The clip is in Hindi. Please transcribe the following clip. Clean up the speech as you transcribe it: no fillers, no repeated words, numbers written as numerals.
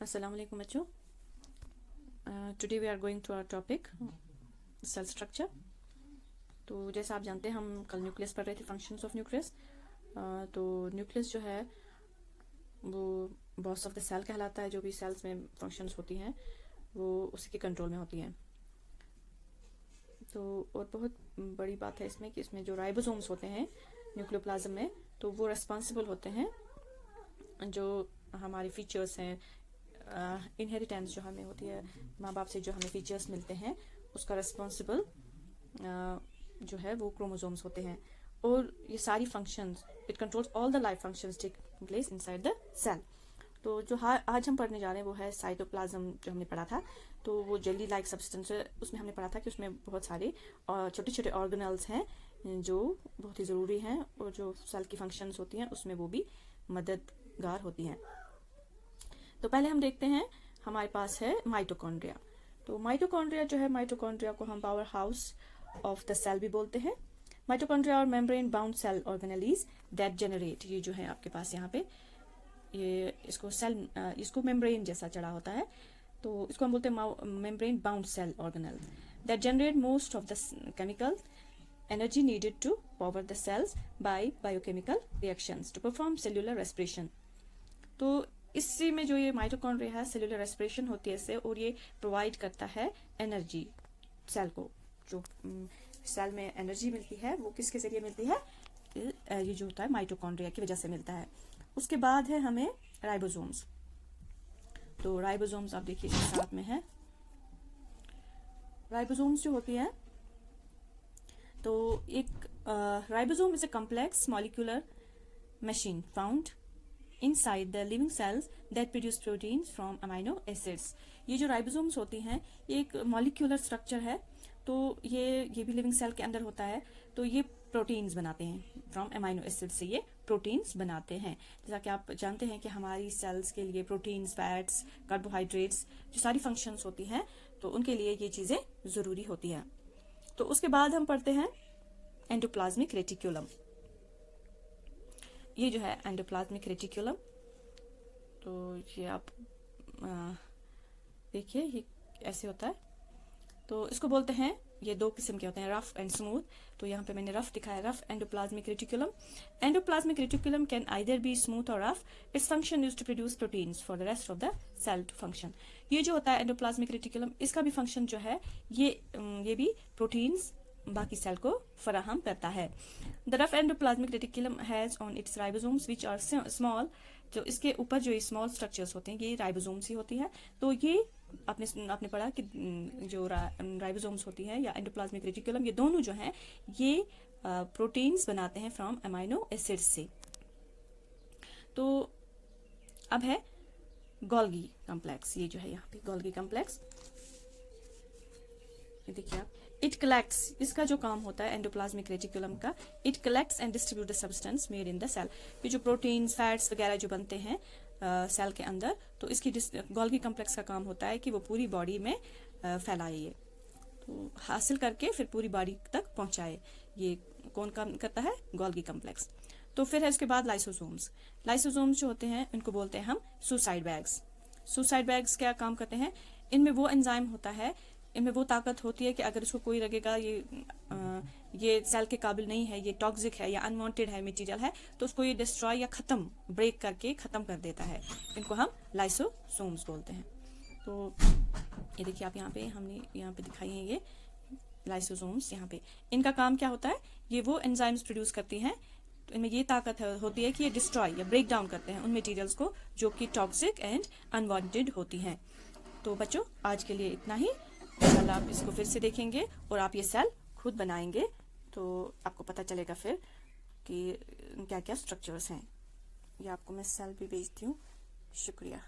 Assalamu alaikum बच्चों. Today we are going to our topic cell structure. तो जैसा आप जानते हैं हम कल न्यूक्लियस पढ़ रहे थे, फंक्शंस ऑफ न्यूक्लियस. तो न्यूक्लियस जो है वो बॉस ऑफ द सेल कहलाता है. जो भी सेल्स में फंक्शंस होती हैं वो उसी के कंट्रोल में होती हैं. तो और बहुत बड़ी बात है इसमें कि इसमें जो राइबोसोम्स होते हैं न्यूक्लियोप्लाज्म में, तो वो रेस्पॉन्सिबल होते हैं जो हमारे फीचर्स हैं, इनहेरिटेंस जो हमें होती है, माँ बाप से जो हमें फीचर्स मिलते हैं उसका रेस्पॉन्सिबल जो है वो क्रोमोसोम्स होते हैं. और ये सारी functions, it controls all the life functions take place inside the cell. तो जो आज हम पढ़ने जा रहे हैं वो है साइटोप्लाज्म. जो हमने पढ़ा था तो वो जेली लाइक सब्सटेंस है. उसमें हमने पढ़ा था कि उसमें बहुत सारे छोटे छोटे ऑर्गेनल्स हैं जो बहुत ही ज़रूरी हैं और जो सेल की फंक्शंस होती हैं उसमें वो भी मददगार होती हैं. तो पहले हम देखते हैं, हमारे पास है माइटोकॉन्ड्रिया. तो माइटोकॉन्ड्रिया जो है, माइटोकॉन्ड्रिया को हम power house of the cell भी बोलते हैं. माइटोकॉन्ड्रिया और membrane bound cell organelles that generate, ये जो है आपके पास यहाँ पे, ये इसको मेम्ब्रेन जैसा चढ़ा होता है तो इसको हम बोलते हैं membrane bound cell organelle that generate most of the chemical energy needed to power the cells by biochemical reactions to perform cellular respiration. तो इससे में जो ये माइटोकॉन्ड्रिया है, सेल्यूलर रेस्पिरेशन होती है इससे, और ये प्रोवाइड करता है एनर्जी सेल को. जो सेल में एनर्जी मिलती है वो किसके जरिए मिलती है? ये जो होता है माइटोकॉन्ड्रिया की वजह से मिलता है. उसके बाद है हमें राइबोसोम्स. तो राइबोसोम्स आप देखिए साथ में है. राइबोसोम्स जो होती है, तो एक ribosome is a complex molecular machine found inside the living cells that produce proteins from amino acids. ये जो राइबोसोम्स होती हैं ये एक मॉलिक्यूलर स्ट्रक्चर है. तो ये भी लिविंग सेल के अंदर होता है. तो ये प्रोटीन्स बनाते हैं फ्रॉम अमाइनो एसिड से, ये प्रोटीन्स बनाते हैं. जैसा कि आप जानते हैं कि हमारी सेल्स के लिए प्रोटीन्स, फैट्स, कार्बोहाइड्रेट्स, जो सारी फंक्शंस होती हैं तो उनके लिए ये चीज़ें ज़रूरी होती हैं. तो उसके बाद हम पढ़ते हैं एंडोप्लाज्मिक रेटिक्यूलम. ये जो है एंडोप्लाज्मिक रेटिक्यूलम, तो ये आप देखिए ये ऐसे होता है. तो इसको बोलते हैं, ये दो किस्म के होते हैं, रफ एंड स्मूथ. तो यहाँ पे मैंने रफ दिखाया, rough endoplasmic reticulum. Endoplasmic reticulum can either be smooth और rough. Its function is to produce proteins for the rest of the cell to function. ये जो होता है एंडोप्लाज्मिक रेटिक्यूलम, इसका भी फंक्शन जो है ये भी प्रोटीन्स बाकी सेल को फराहम करता है. The rough endoplasmic reticulum has on its ribosomes which are small. जो इसके ऊपर जो स्मॉल स्ट्रक्चर्स होते हैं ये राइबोसोम्स ही होती है. तो ये आपने पढ़ा कि जो राइबोसोम्स होती है या एंडोप्लाज्मिक रेटिक्यूलम, ये दोनों जो हैं ये प्रोटीन्स बनाते हैं फ्रॉम अमाइनो एसिड्स से. तो अब है गोल्गी कॉम्प्लेक्स. ये जो है यहाँ पे गोल्गी कॉम्प्लेक्स, ये देखिए आप. इट कलेक्ट्स, इसका जो काम होता है एंडोप्लाज्मिक रेटिक्यूलम का, it collects and distribute the substance made in the cell. ये जो प्रोटीन्स, फैट्स वगैरह जो बनते हैं सेल के अंदर, तो इसकी गोल्गी कॉम्प्लेक्स का काम होता है कि वो पूरी बॉडी में फैलाए, ये तो हासिल करके फिर पूरी बॉडी तक पहुंचाए. ये कौन काम करता है? Golgi complex. तो फिर है इसके बाद लाइसोसोम्स. लाइसोसोम्स जो होते हैं उनको बोलते हैं हम सुसाइड बैग्स. सुसाइड बैग्स क्या काम करते हैं? इनमें वो एंजाइम होता है, इनमें वो ताकत होती है कि अगर इसको कोई लगेगा ये सेल के काबिल नहीं है, ये टॉक्सिक है या अनवांटेड है, मटेरियल है, तो उसको ये डिस्ट्रॉय या ख़त्म, ब्रेक करके ख़त्म कर देता है. इनको हम लाइसोसोम्स बोलते हैं. तो ये देखिए आप, यहाँ पे हमने यहाँ पे दिखाई है ये लाइसोसोम्स. यहाँ पे इनका काम क्या होता है? ये वो एंजाइम्स प्रोड्यूस करती हैं, तो इनमें ये ताकत होती है कि ये डिस्ट्रॉय या ब्रेक डाउन करते हैं उन मटेरियल्स को जो कि टॉक्सिक एंड अनवांटेड होती हैं. तो बच्चों आज के लिए इतना ही. कल आप इसको फिर से देखेंगे और आप ये सेल खुद बनाएंगे तो आपको पता चलेगा फिर कि क्या क्या स्ट्रक्चर्स हैं. ये आपको मैं सेल भी भेजती हूँ. शुक्रिया.